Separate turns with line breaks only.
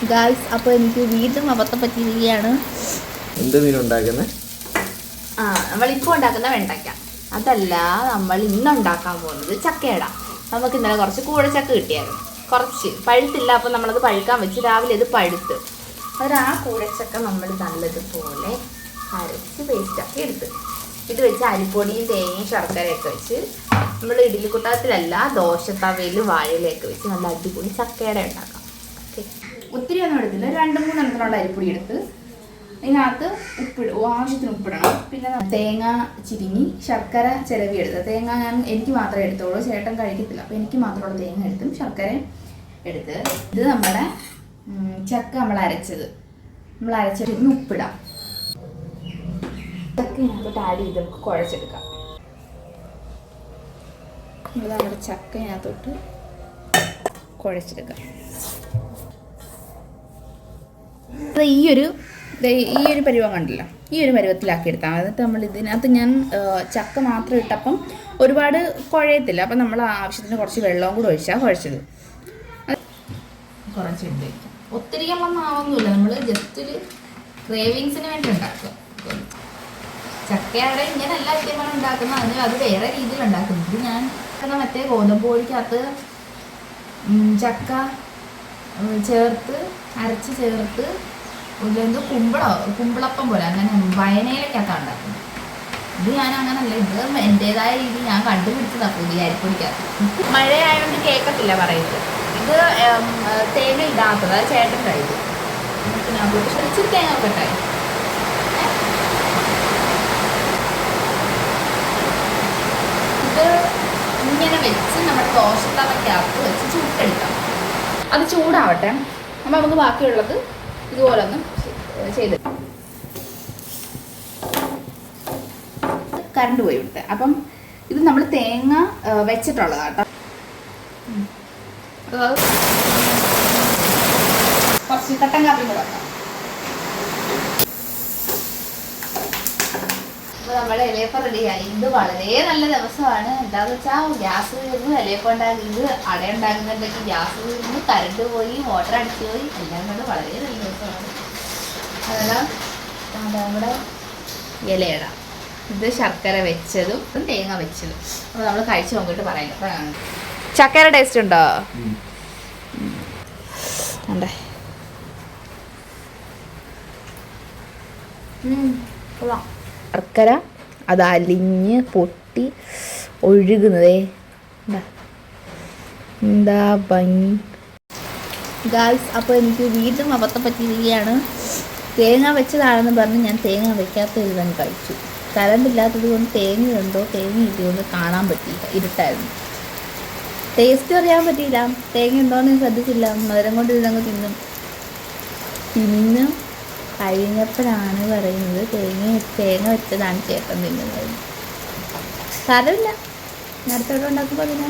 Guys, അപ്പോൾ എനിക്ക് വീണ്ടും അബദ്ധം പറ്റിയിരിക്കുകയാണ്.
എന്ത് മീൻ ഉണ്ടാക്കുന്നത്?
നമ്മളിപ്പോൾ ഉണ്ടാക്കുന്ന വെണ്ടയ്ക്ക അതല്ല, നമ്മൾ ഇന്നുണ്ടാക്കാൻ പോകുന്നത് ചക്കയട. നമുക്ക് ഇന്നലെ കുറച്ച് കൂഴച്ചക്ക കിട്ടിയായിരുന്നു, കുറച്ച് പഴുത്തില്ല. അപ്പോൾ നമ്മളത് പഴുക്കാൻ വെച്ച് രാവിലെ ഇത് പഴുത്ത് ആ കൂഴച്ചക്ക നമ്മൾ നല്ലതുപോലെ അരച്ച് പേസ്റ്റാക്കി എടുത്ത് ഇത് വെച്ച് അരിപ്പൊടിയും തേങ്ങയും ശർക്കരയൊക്കെ വെച്ച് നമ്മൾ ഇഡ്ഡലിക്കുട്ടത്തിലല്ല ദോശത്തവയിൽ വാഴയിലൊക്കെ വെച്ച് നല്ല അടിപൊളി ചക്കയട ഉണ്ടാക്കാം. ഓക്കെ, ഒത്തിരി ഒന്നും എടുത്തില്ല, 2-3 എണ്ണത്തിനുള്ള അരിപ്പൊടി എടുത്ത് ഇതിനകത്ത് ആവശ്യത്തിന് ഉപ്പിടണം. പിന്നെ തേങ്ങ ചിരിങ്ങി ശർക്കര ചിരവി എടുത്ത്, തേങ്ങ എനിക്ക് മാത്രമേ എടുത്തോളൂ, ചേട്ടൻ കഴിക്കത്തില്ല, അപ്പോൾ എനിക്ക് മാത്രമുള്ള തേങ്ങ എടുത്തും ശർക്കരയും എടുത്ത് ഇത് നമ്മുടെ ചക്ക നമ്മൾ അരച്ചത് ഇതിന് ഉപ്പിടാം. ചക്ക ഇതിനകത്തോട്ട് ആഡ് ചെയ്ത് നമുക്ക് കുഴച്ചെടുക്കാം. ഇത് നമ്മുടെ ചക്ക ഇതിനകത്തോട്ട് കുഴച്ചെടുക്കാം. ഈ ഒരു പരുവം കണ്ടില്ല, ഈ ഒരു പരുവത്തിലാക്കി എടുത്താൽ. എന്നിട്ട് നമ്മൾ ഇതിനകത്ത് ഞാൻ ചക്ക മാത്രം ഇട്ടപ്പം ഒരുപാട് കുഴയത്തില്ല, അപ്പം നമ്മൾ ആവശ്യത്തിന് കുറച്ച് വെള്ളവും കൂടെ ഒഴിച്ചാൽ കുഴച്ചത്. കുറച്ചുണ്ട്, ഒത്തിരി വെള്ളം ആവുന്നില്ല, നമ്മൾ ജസ്റ്റ് ഒരു ക്രേവിങ്സിന് വേണ്ടി ഉണ്ടാക്കുക. ചക്കയുടെ ഇങ്ങനെ എല്ലാ ഐറ്റമാണ് ഉണ്ടാക്കുന്നത്, അത് വേറെ രീതിയിൽ ഉണ്ടാക്കുന്നത്. ഇത് ഞാൻ മറ്റേ ഗോതമ്പ് പൊടിക്കകത്ത് ചക്ക ചേർത്ത് അരച്ച് ചേർത്ത് ഇതെന്തോ കുമ്പിളപ്പം പോലെ അങ്ങനെ വയനയിലൊക്കെയാണ് ഉണ്ടാക്കുന്നത്. ഇത് ഞാൻ അങ്ങനല്ല, ഇത് എൻ്റെതായ രീതി ഞാൻ കണ്ടുപിടിച്ചതാണ് പുതിയ അരിപ്പൊടിക്കകത്ത്. മഴയായതുകൊണ്ട് കേൾക്കത്തില്ല പറയുന്നത്. ഇത് തേങ്ങ ഇടാത്തത്, അത് ചേട്ടൻ കഴിക്കും. ഇച്ചിരി തേങ്ങ ഒക്കെ ഇട്ടായി. ഇത് ഇങ്ങനെ വെച്ച് നമ്മുടെ ദോശത്തവയ്ക്കകത്ത് വെച്ച് ചുട്ടെടുക്കാം. അത് ചൂടാവട്ടെ, അപ്പം നമുക്ക് ബാക്കിയുള്ളത് ഇതുപോലെ ഒന്ന് ചെയ്ത്. കറണ്ട് പോയി വിട്ട്. അപ്പം ഇത് നമ്മൾ തേങ്ങ വെച്ചിട്ടുള്ളതാട്ടോ. കുറച്ച് കട്ടൻ കാപ്പി കൂടെ വെക്കാം. അപ്പോൾ നമ്മുടെ ഇലയപ്പം റെഡിയായി. ഇത് വളരെ നല്ല ദിവസമാണ്. എന്താണെന്ന് വെച്ചാൽ ഗ്യാസ് തീർന്നു, ഇലയപ്പം ഉണ്ടാക്കി, ഇത് അട ഉണ്ടാക്കുന്നുണ്ടെങ്കിൽ ഗ്യാസ് തീർന്നു, കറണ്ട് പോയി, മോട്ടർ അടിച്ചു പോയി, എല്ലാം കൊണ്ട് വളരെ നല്ല ദിവസമാണ്. അതെല്ലാം നമ്മുടെ ഇലയട, ഇത് ശർക്കര വെച്ചതും തേങ്ങ വെച്ചതും. അപ്പോൾ നമ്മൾ കഴിച്ച് നോക്കിയിട്ട് പറയാം. ചക്കയുടെ ടേസ്റ്റ് ഉണ്ടോ? അണ്ടേ ശർക്കര അത് അലിഞ്ഞ് പൊട്ടി ഒഴുകുന്നതേ എന്താ ഭംഗി. ഗായ്സ്, അപ്പോൾ എനിക്ക് വീണ്ടും അബദ്ധം പറ്റിയിരിക്കുകയാണ്. തേങ്ങ വെച്ചതാണെന്ന് പറഞ്ഞ് ഞാൻ തേങ്ങ വെക്കാത്ത ഇത് തന്നെ കഴിച്ചു. കറണ്ട് ഇല്ലാത്തത് കൊണ്ട് തേങ്ങയുണ്ടോ തേങ്ങ ഇല്ലയോന്ന് കാണാൻ പറ്റിയില്ല, ഇരുട്ടായിരുന്നു. ടേസ്റ്റ് അറിയാൻ പറ്റിയില്ല, തേങ്ങ ഉണ്ടോയെന്ന് ശ്രദ്ധിച്ചില്ല. മധുരം കൊണ്ട് ഇതങ്ങ് തിന്നു കഴിഞ്ഞപ്പോഴാണ് പറയുന്നത് തേങ്ങ വെച്ചതാണ് ചേട്ടൻ തിന്നുന്നത്. സാരമില്ല, അടുത്തോടെ ഉണ്ടാക്കുമ്പോൾ പിന്നെ